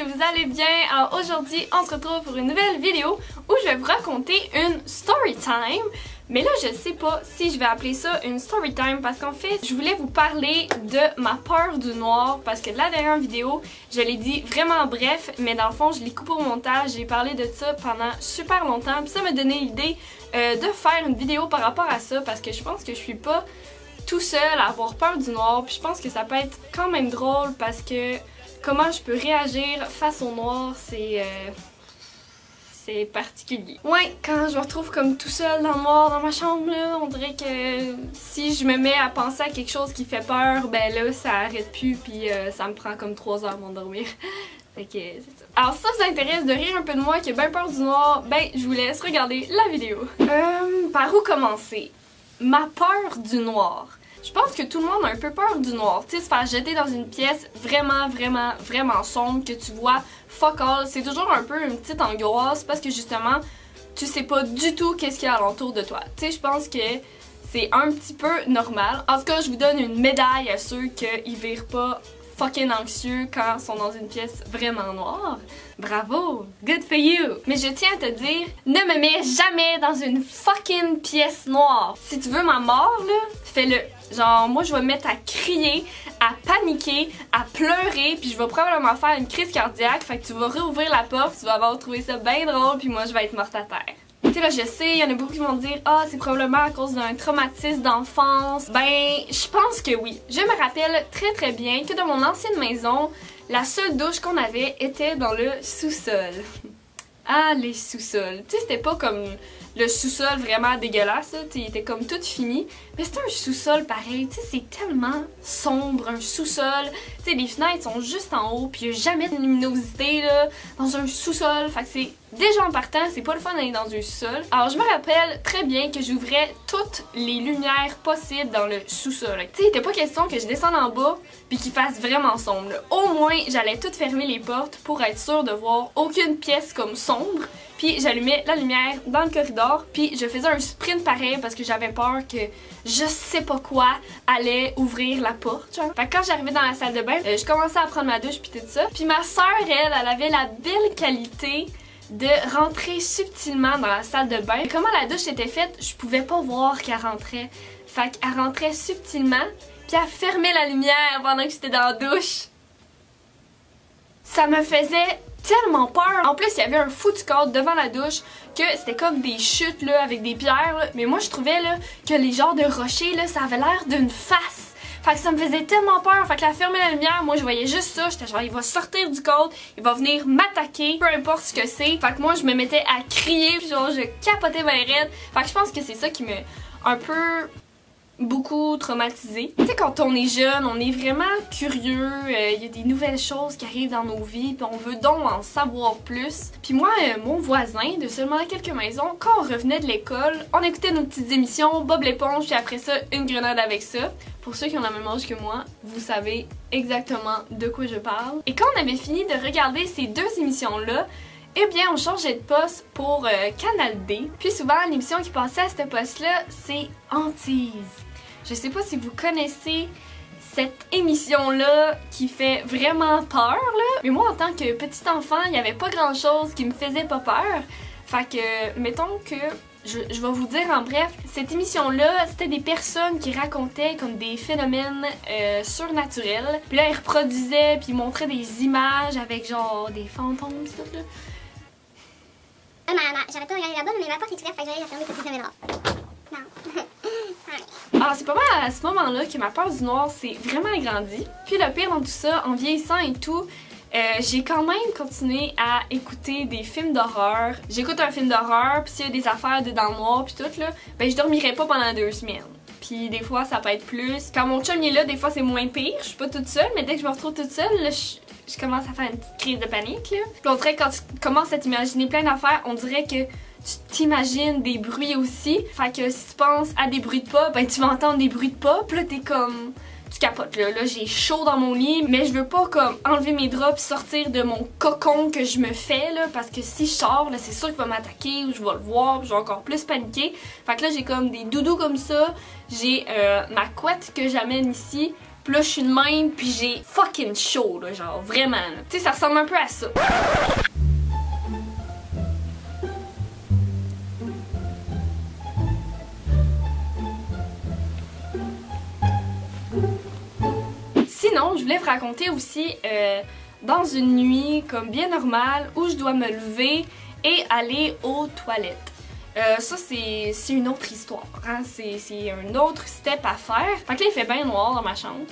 vous allez bien. Alors aujourd'hui, on se retrouve pour une nouvelle vidéo où je vais vous raconter une story time. Mais là, je sais pas si je vais appeler ça une story time parce qu'en fait, je voulais vous parler de ma peur du noir parce que la dernière vidéo, je l'ai dit vraiment bref, mais dans le fond, je l'ai coupé au montage. J'ai parlé de ça pendant super longtemps, puis ça m'a donné l'idée de faire une vidéo par rapport à ça parce que je pense que je suis pas tout seul à avoir peur du noir, puis je pense que ça peut être quand même drôle parce que comment je peux réagir face au noir, c'est particulier. Ouais, quand je me retrouve comme tout seul dans le noir dans ma chambre, là, on dirait que si je me mets à penser à quelque chose qui fait peur, ben là, ça arrête plus, puis ça me prend comme 3 heures à m'endormir. Fait que c'est ça. Alors si ça vous intéresse de rire un peu de moi qui a bien peur du noir, ben je vous laisse regarder la vidéo. Par où commencer? Ma peur du noir. Je pense que tout le monde a un peu peur du noir. Tu sais, se faire jeter dans une pièce vraiment sombre que tu vois fuck all, c'est toujours un peu une petite angoisse parce que justement, tu sais pas du tout qu'est-ce qu'il y a alentour de toi. Tu sais, je pense que c'est un petit peu normal. En tout cas, je vous donne une médaille à ceux qui virent pas fucking anxieux quand ils sont dans une pièce vraiment noire. Bravo! Good for you! Mais je tiens à te dire, ne me mets jamais dans une fucking pièce noire. Si tu veux ma mort, là, fais-le. Genre, moi, je vais me mettre à crier, à paniquer, à pleurer, puis je vais probablement faire une crise cardiaque. Fait que tu vas réouvrir la porte, tu vas avoir trouvé ça bien drôle, puis moi, je vais être morte à terre. Tu sais, là, je sais, il y en a beaucoup qui vont dire « Ah, c'est probablement à cause d'un traumatisme d'enfance. » Ben, je pense que oui. Je me rappelle très bien que dans mon ancienne maison, la seule douche qu'on avait était dans le sous-sol. Ah, les sous-sols. Tu sais, c'était pas comme le sous-sol vraiment dégueulasse, là. Il était comme tout fini. Mais c'était un sous-sol pareil. Tu sais, c'est tellement sombre, un sous-sol. Tu sais, les fenêtres sont juste en haut, puis il n'y a jamais de luminosité, là, dans un sous-sol. Fait que c'est déjà en partant, c'est pas le fun d'aller dans un sous-sol. Alors, je me rappelle très bien que j'ouvrais toutes les lumières possibles dans le sous-sol. Tu sais, il était pas question que je descende en bas, puis qu'il fasse vraiment sombre, là. Au moins, j'allais toutes fermer les portes pour être sûre de voir aucune pièce comme sombre. Puis j'allumais la lumière dans le corridor, puis je faisais un sprint pareil parce que j'avais peur que je sais pas quoi allait ouvrir la porte, genre. Fait que quand j'arrivais dans la salle de bain, je commençais à prendre ma douche puis tout ça. Puis ma soeur, elle avait la belle qualité de rentrer subtilement dans la salle de bain. Et comment la douche était faite, je pouvais pas voir qu'elle rentrait. Fait qu'elle rentrait subtilement, puis elle fermait la lumière pendant que j'étais dans la douche. Ça me faisait tellement peur. En plus, il y avait un foutu cadre devant la douche que c'était comme des chutes là avec des pierres là. Mais moi je trouvais là que les genres de rochers là, ça avait l'air d'une face. Fait que ça me faisait tellement peur. Fait que la fermer la lumière, moi je voyais juste ça, j'étais genre il va sortir du cadre, il va venir m'attaquer, peu importe ce que c'est. Fait que moi je me mettais à crier, puis genre je capotais bien raide. Fait que je pense que c'est ça qui me un peu beaucoup traumatisé. Tu sais, quand on est jeune, on est vraiment curieux, il y a des nouvelles choses qui arrivent dans nos vies, puis on veut donc en savoir plus. Puis moi, mon voisin de seulement quelques maisons, quand on revenait de l'école, on écoutait nos petites émissions, Bob l'éponge, puis après ça, une grenade avec ça. Pour ceux qui ont la même âge que moi, vous savez exactement de quoi je parle. Et quand on avait fini de regarder ces deux émissions-là, eh bien, on changeait de poste pour Canal D. Puis souvent, l'émission qui passait à ce poste-là, c'est Hantise. Je sais pas si vous connaissez cette émission-là qui fait vraiment peur, là. Mais moi, en tant que petit enfant, il n'y avait pas grand-chose qui me faisait pas peur. Fait que, mettons que je vais vous dire en bref, cette émission-là, c'était des personnes qui racontaient comme des phénomènes surnaturels. Puis là, ils reproduisaient, puis ils montraient des images avec genre des fantômes, tout ça, là. J'arrête pas de regarder là-bas, mais ma porte est ouverte, fait que j'allais la fermer pour que ça viendra. Non. Alors c'est pas mal à ce moment-là que ma peur du noir s'est vraiment agrandie. Puis le pire dans tout ça, en vieillissant et tout, j'ai quand même continué à écouter des films d'horreur. J'écoute un film d'horreur, puis s'il y a des affaires de dans le noir puis tout là, ben je dormirais pas pendant 2 semaines. Puis des fois ça peut être plus. Quand mon chum est là, des fois c'est moins pire, je suis pas toute seule, mais dès que je me retrouve toute seule, là, je commence à faire une petite crise de panique là. Puis on dirait que quand tu commences à t'imaginer plein d'affaires, on dirait que tu t'imagines des bruits aussi. Fait que si tu penses à des bruits de pas, ben tu vas entendre des bruits de pas, puis là t'es comme tu capotes là. Là j'ai chaud dans mon lit, mais je veux pas comme enlever mes draps pis sortir de mon cocon que je me fais là, parce que si je sors là, c'est sûr qu'il va m'attaquer ou je vais le voir, pis je vais encore plus paniquer. Fait que là j'ai comme des doudous comme ça, j'ai ma couette que j'amène ici. Puis là, je suis de même, puis j'ai fucking chaud, là, genre, vraiment. Tu sais, ça ressemble un peu à ça. Sinon, je voulais vous raconter aussi dans une nuit comme bien normale où je dois me lever et aller aux toilettes. Ça, c'est une autre histoire, hein? C'est un autre step à faire. Fait que là, il fait bien noir dans ma chambre.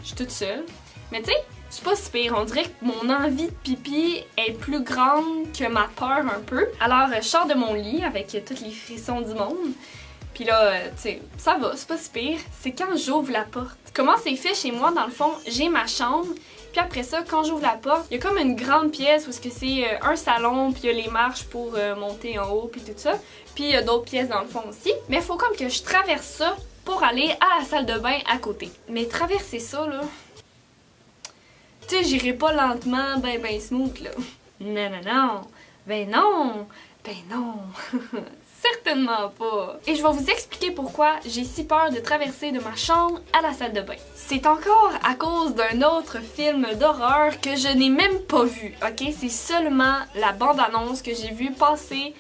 Je suis toute seule. Mais tu sais, c'est pas si pire. On dirait que mon envie de pipi est plus grande que ma peur un peu. Alors, je sors de mon lit avec tous les frissons du monde. Puis là, tu sais, ça va, c'est pas si pire. C'est quand j'ouvre la porte. Comment c'est fait chez moi, dans le fond, j'ai ma chambre. Puis après ça, quand j'ouvre la porte, il y a comme une grande pièce où c'est un salon, puis il y a les marches pour monter en haut, puis tout ça. Puis il y a d'autres pièces dans le fond aussi. Mais il faut comme que je traverse ça pour aller à la salle de bain à côté. Mais traverser ça, là... Tu sais, j'irai pas lentement, ben smooth, là. Non, non, non. Ben non. Ben non. Certainement pas. Et je vais vous expliquer pourquoi j'ai si peur de traverser de ma chambre à la salle de bain. C'est encore à cause d'un autre film d'horreur que je n'ai même pas vu, ok? C'est seulement la bande-annonce que j'ai vu passer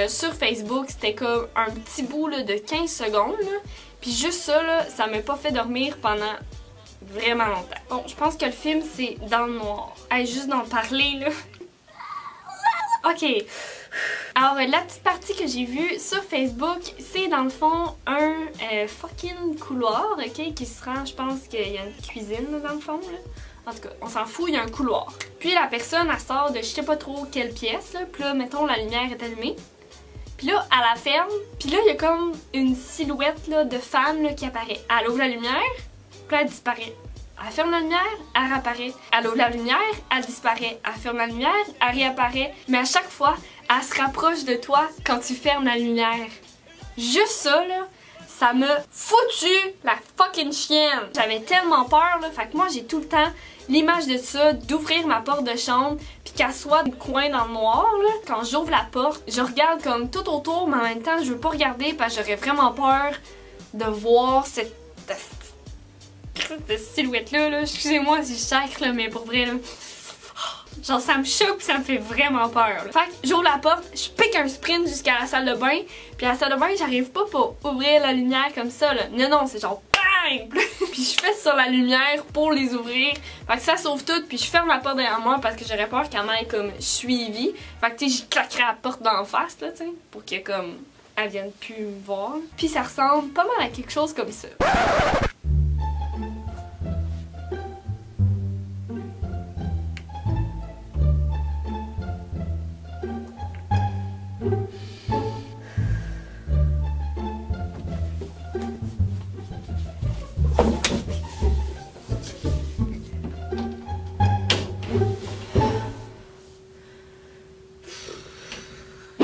sur Facebook. C'était comme un petit bout là, de 15 secondes. Là. Puis juste ça, là, ça m'a pas fait dormir pendant vraiment longtemps. Bon, je pense que le film, c'est dans le noir. Hey, juste d'en parler, là. Ok. Alors, la petite partie que j'ai vue sur Facebook, c'est dans le fond un fucking couloir, ok, qui se rend, je pense qu'il y a une cuisine là, dans le fond, là. En tout cas, on s'en fout, il y a un couloir. Puis la personne, elle sort de je sais pas trop quelle pièce, là, puis là, mettons, la lumière est allumée. Puis là, elle la ferme, puis là, il y a comme une silhouette là, de femme là, qui apparaît. Elle ouvre la lumière, puis là, elle disparaît. Elle ferme la lumière, elle réapparaît. Elle ouvre la lumière, elle disparaît. Elle ferme la lumière, elle réapparaît. Mais à chaque fois, elle se rapproche de toi quand tu fermes la lumière. Juste ça, là, ça m'a foutu la fucking chienne. J'avais tellement peur, là. Fait que moi, j'ai tout le temps l'image de ça, d'ouvrir ma porte de chambre, puis qu'elle soit dans le coin dans le noir, là. Quand j'ouvre la porte, je regarde comme tout autour, mais en même temps, je veux pas regarder parce que j'aurais vraiment peur de voir cette silhouette-là, là. Excusez-moi si je sacre, là, mais pour vrai, là. Genre, ça me choque pis ça me fait vraiment peur, là. Fait que j'ouvre la porte, je pique un sprint jusqu'à la salle de bain, puis à la salle de bain, j'arrive pas pour ouvrir la lumière comme ça, là. Non, non, c'est genre bang! Puis je fais sur la lumière pour les ouvrir. Fait que ça sauve tout, puis je ferme la porte derrière moi parce que j'aurais peur qu'elle m'aille comme suivi. Fait que tu sais, j'y claquerai la porte d'en face, là, tu sais, pour que comme elle vienne plus me voir. Puis ça ressemble pas mal à quelque chose comme ça.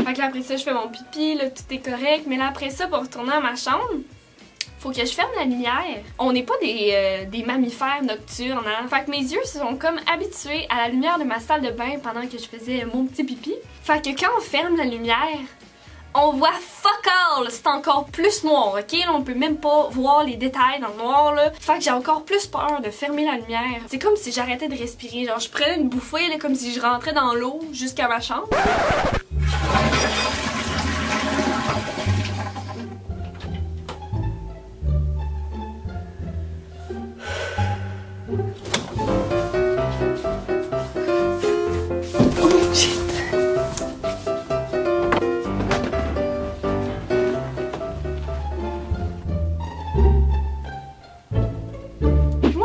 Fait que là, après ça, je fais mon pipi, là, tout est correct. Mais là, après ça, pour retourner à ma chambre, faut que je ferme la lumière. On n'est pas des mammifères nocturnes, hein. Fait que mes yeux se sont comme habitués à la lumière de ma salle de bain pendant que je faisais mon petit pipi. Fait que quand on ferme la lumière, on voit fuck all! C'est encore plus noir, ok? Là, on peut même pas voir les détails dans le noir, là. Fait que j'ai encore plus peur de fermer la lumière. C'est comme si j'arrêtais de respirer. Genre, je prenais une bouffée, là, comme si je rentrais dans l'eau jusqu'à ma chambre.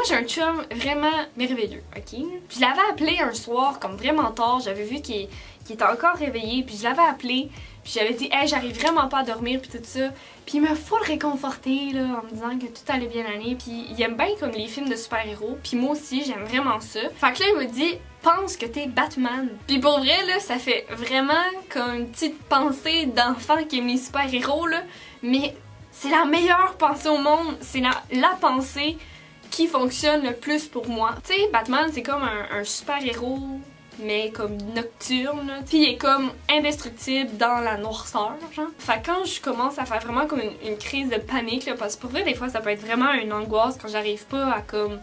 J'ai un chum vraiment merveilleux, ok? Je l'avais appelé un soir, comme vraiment tard, j'avais vu qu'il était encore réveillé, puis je l'avais appelé, puis j'avais dit « Hey, j'arrive vraiment pas à dormir », puis tout ça. Puis il m'a full réconforté, là, en me disant que tout allait bien aller, puis il aime bien comme les films de super-héros, puis moi aussi, j'aime vraiment ça. Fait que là, il m'a dit « Pense que t'es Batman ». Puis pour vrai, là, ça fait vraiment comme une petite pensée d'enfant qui aime les super-héros, là, mais c'est la meilleure pensée au monde, c'est la pensée qui fonctionne le plus pour moi. Tu sais, Batman, c'est comme un super-héros mais comme nocturne, là. Puis il est comme indestructible dans la noirceur, genre. Fait quand je commence à faire vraiment comme une crise de panique, là, parce que pour vrai, des fois, ça peut être vraiment une angoisse quand j'arrive pas à comme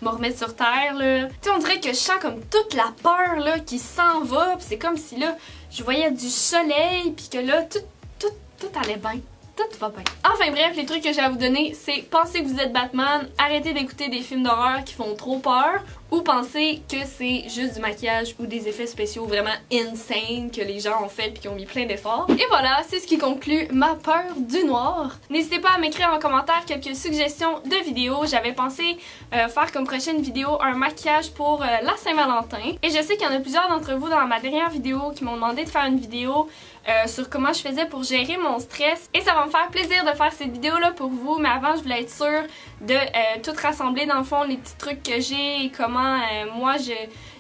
me remettre sur terre, là. Tu sais, on dirait que je sens comme toute la peur, là, qui s'en va, pis c'est comme si, là, je voyais du soleil, puis que là, tout allait bien. Tout va bien. Enfin bref, les trucs que j'ai à vous donner, c'est pensez que vous êtes Batman, arrêtez d'écouter des films d'horreur qui font trop peur, ou pensez que c'est juste du maquillage ou des effets spéciaux vraiment insane que les gens ont fait puis qui ont mis plein d'efforts. Et voilà, c'est ce qui conclut ma peur du noir. N'hésitez pas à m'écrire en commentaire quelques suggestions de vidéos. J'avais pensé faire comme prochaine vidéo un maquillage pour la Saint-Valentin. Et je sais qu'il y en a plusieurs d'entre vous dans ma dernière vidéo qui m'ont demandé de faire une vidéo sur comment je faisais pour gérer mon stress. Et ça va me faire plaisir de faire cette vidéo-là pour vous, mais avant, je voulais être sûre de tout rassembler dans le fond, les petits trucs que j'ai et comment moi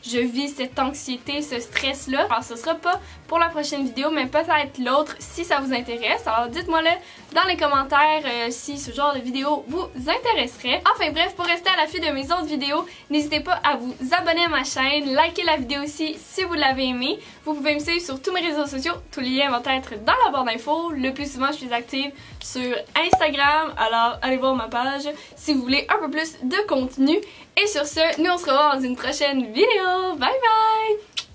je vis cette anxiété, ce stress-là. Alors ce sera pas pour la prochaine vidéo, mais peut-être l'autre si ça vous intéresse. Alors dites-moi-le dans les commentaires si ce genre de vidéo vous intéresserait. Enfin bref, pour rester à l'affût de mes autres vidéos, n'hésitez pas à vous abonner à ma chaîne, liker la vidéo aussi si vous l'avez aimée. Vous pouvez me suivre sur tous mes réseaux sociaux, tous les liens vont être dans la barre d'infos. Le plus souvent, je suis active sur Instagram, alors allez voir ma page si vous voulez un peu plus de contenu. Et sur ce, nous on se revoit dans une prochaine vidéo. Bye bye!